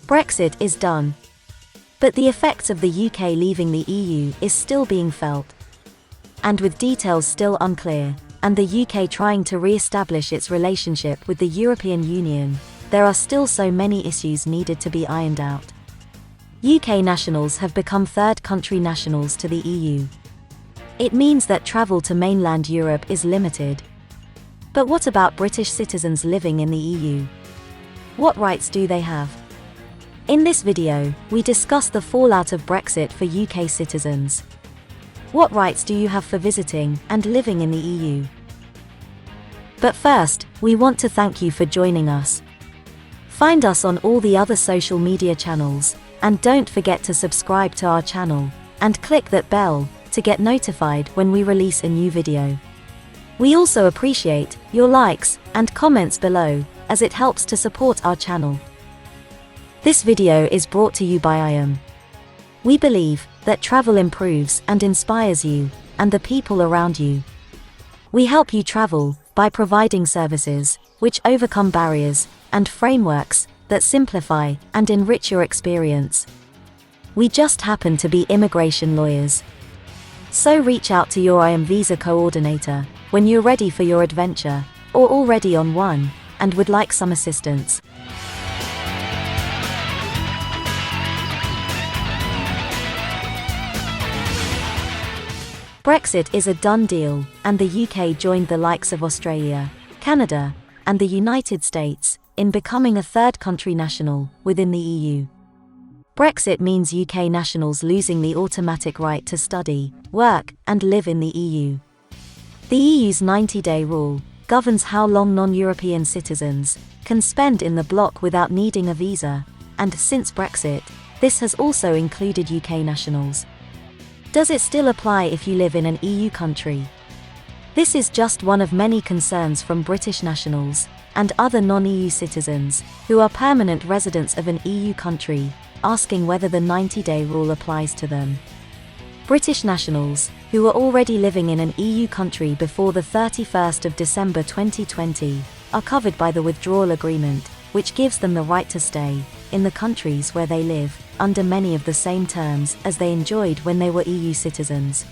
Brexit is done. But the effects of the UK leaving the EU is still being felt. And with details still unclear, and the UK trying to re-establish its relationship with the European Union, there are still so many issues needed to be ironed out. UK nationals have become third country nationals to the EU. It means that travel to mainland Europe is limited. But what about British citizens living in the EU? What rights do they have? In this video, we discuss the fallout of Brexit for UK citizens. What rights do you have for visiting and living in the EU? But first, we want to thank you for joining us. Find us on all the other social media channels, and don't forget to subscribe to our channel, and click that bell to get notified when we release a new video. We also appreciate your likes and comments below, as it helps to support our channel. This video is brought to you by IAM. We believe that travel improves and inspires you, and the people around you. We help you travel by providing services which overcome barriers and frameworks that simplify and enrich your experience. We just happen to be immigration lawyers. So reach out to your IAM visa coordinator when you're ready for your adventure, or already on one, and would like some assistance. Brexit is a done deal, and the UK joined the likes of Australia, Canada, and the United States in becoming a third country national within the EU. Brexit means UK nationals losing the automatic right to study, work, and live in the EU. The EU's 90-day rule governs how long non-European citizens can spend in the bloc without needing a visa, and since Brexit, this has also included UK nationals. Does it still apply if you live in an EU country? This is just one of many concerns from British nationals and other non-EU citizens who are permanent residents of an EU country, asking whether the 90-day rule applies to them. British nationals who were already living in an EU country before the 31st of December 2020 are covered by the withdrawal agreement, which gives them the right to stay in the countries where they live under many of the same terms as they enjoyed when they were EU citizens.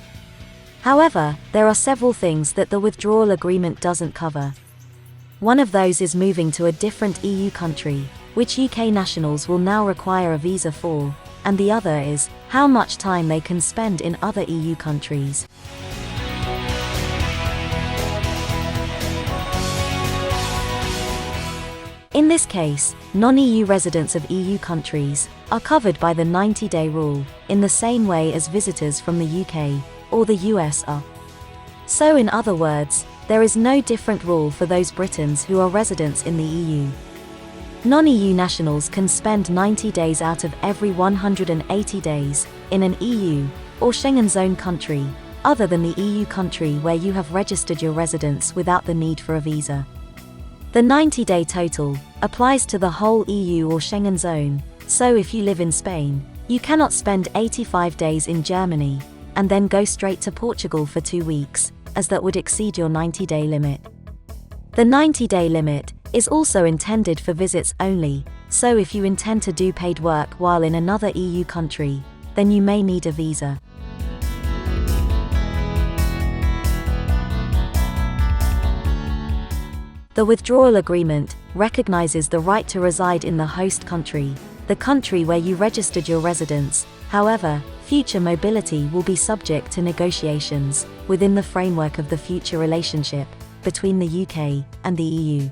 However, there are several things that the withdrawal agreement doesn't cover. One of those is moving to a different EU country, which UK nationals will now require a visa for, and the other is how much time they can spend in other EU countries. In this case, non-EU residents of EU countries are covered by the 90-day rule, in the same way as visitors from the UK or the US are. So in other words, there is no different rule for those Britons who are residents in the EU. Non-EU nationals can spend 90 days out of every 180 days in an EU or Schengen zone country, other than the EU country where you have registered your residence without the need for a visa. The 90-day total applies to the whole EU or Schengen zone, so if you live in Spain, you cannot spend 85 days in Germany and then go straight to Portugal for 2 weeks, as that would exceed your 90-day limit. The 90-day limit is also intended for visits only, so if you intend to do paid work while in another EU country, then you may need a visa. The withdrawal agreement recognizes the right to reside in the host country, the country where you registered your residence. However, future mobility will be subject to negotiations within the framework of the future relationship between the UK and the EU.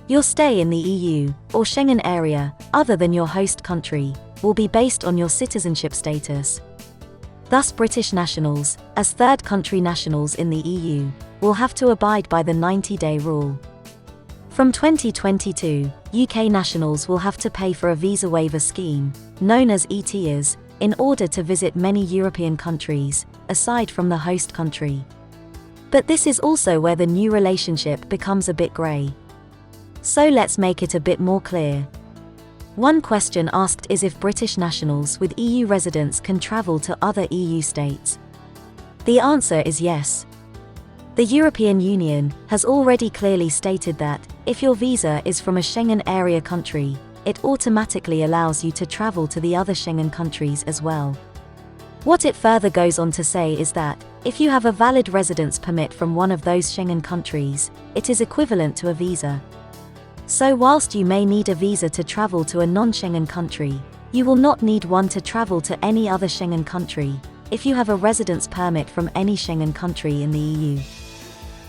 Your stay in the EU or Schengen area, other than your host country, will be based on your citizenship status. Thus, British nationals, as third country nationals in the EU, will have to abide by the 90-day rule. From 2022, UK nationals will have to pay for a visa waiver scheme, known as ETIAS, in order to visit many European countries, aside from the host country. But this is also where the new relationship becomes a bit grey. So let's make it a bit more clear. One question asked is if British nationals with EU residence can travel to other EU states. The answer is yes. The European Union has already clearly stated that, if your visa is from a Schengen area country, it automatically allows you to travel to the other Schengen countries as well. What it further goes on to say is that, if you have a valid residence permit from one of those Schengen countries, it is equivalent to a visa. So whilst you may need a visa to travel to a non-Schengen country, you will not need one to travel to any other Schengen country, if you have a residence permit from any Schengen country in the EU.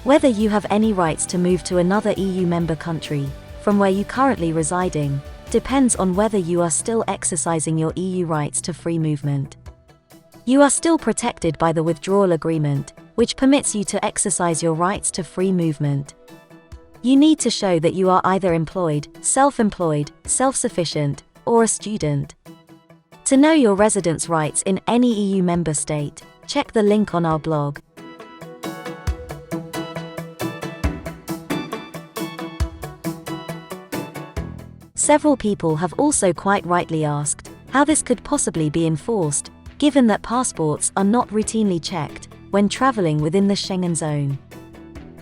Whether you have any rights to move to another EU member country, from where you currently residing, depends on whether you are still exercising your EU rights to free movement. You are still protected by the withdrawal agreement, which permits you to exercise your rights to free movement. You need to show that you are either employed, self-employed, self-sufficient, or a student. To know your residence rights in any EU member state, check the link on our blog. Several people have also quite rightly asked how this could possibly be enforced, given that passports are not routinely checked when traveling within the Schengen zone.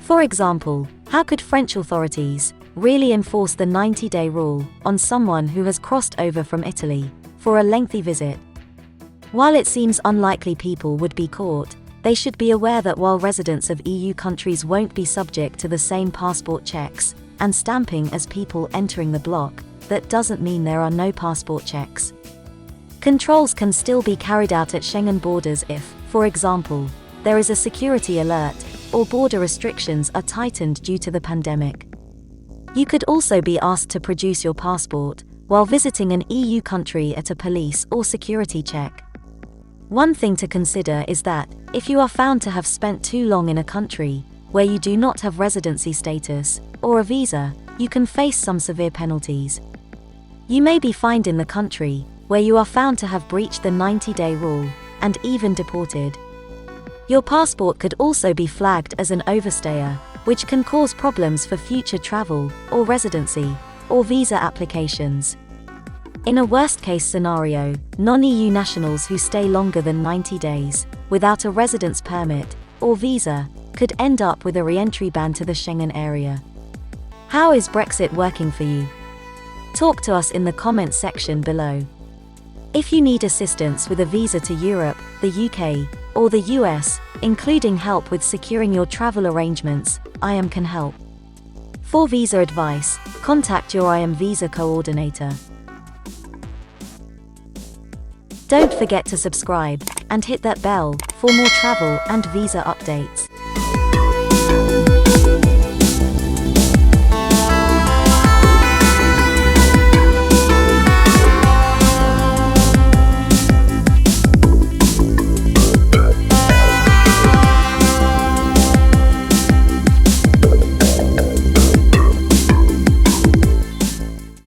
For example, how could French authorities really enforce the 90-day rule on someone who has crossed over from Italy for a lengthy visit? While it seems unlikely people would be caught, they should be aware that while residents of EU countries won't be subject to the same passport checks and stamping as people entering the bloc, that doesn't mean there are no passport checks. Controls can still be carried out at Schengen borders if, for example, there is a security alert, or border restrictions are tightened due to the pandemic. You could also be asked to produce your passport while visiting an EU country at a police or security check. One thing to consider is that, if you are found to have spent too long in a country where you do not have residency status or a visa, you can face some severe penalties. You may be fined in the country where you are found to have breached the 90-day rule, and even deported. Your passport could also be flagged as an overstayer, which can cause problems for future travel, or residency, or visa applications. In a worst-case scenario, non-EU nationals who stay longer than 90 days, without a residence permit, or visa, could end up with a re-entry ban to the Schengen area. How is Brexit working for you? Talk to us in the comments section below. If you need assistance with a visa to Europe, the UK, or the US, including help with securing your travel arrangements, IAM can help. For visa advice, contact your IAM visa coordinator. Don't forget to subscribe and hit that bell for more travel and visa updates.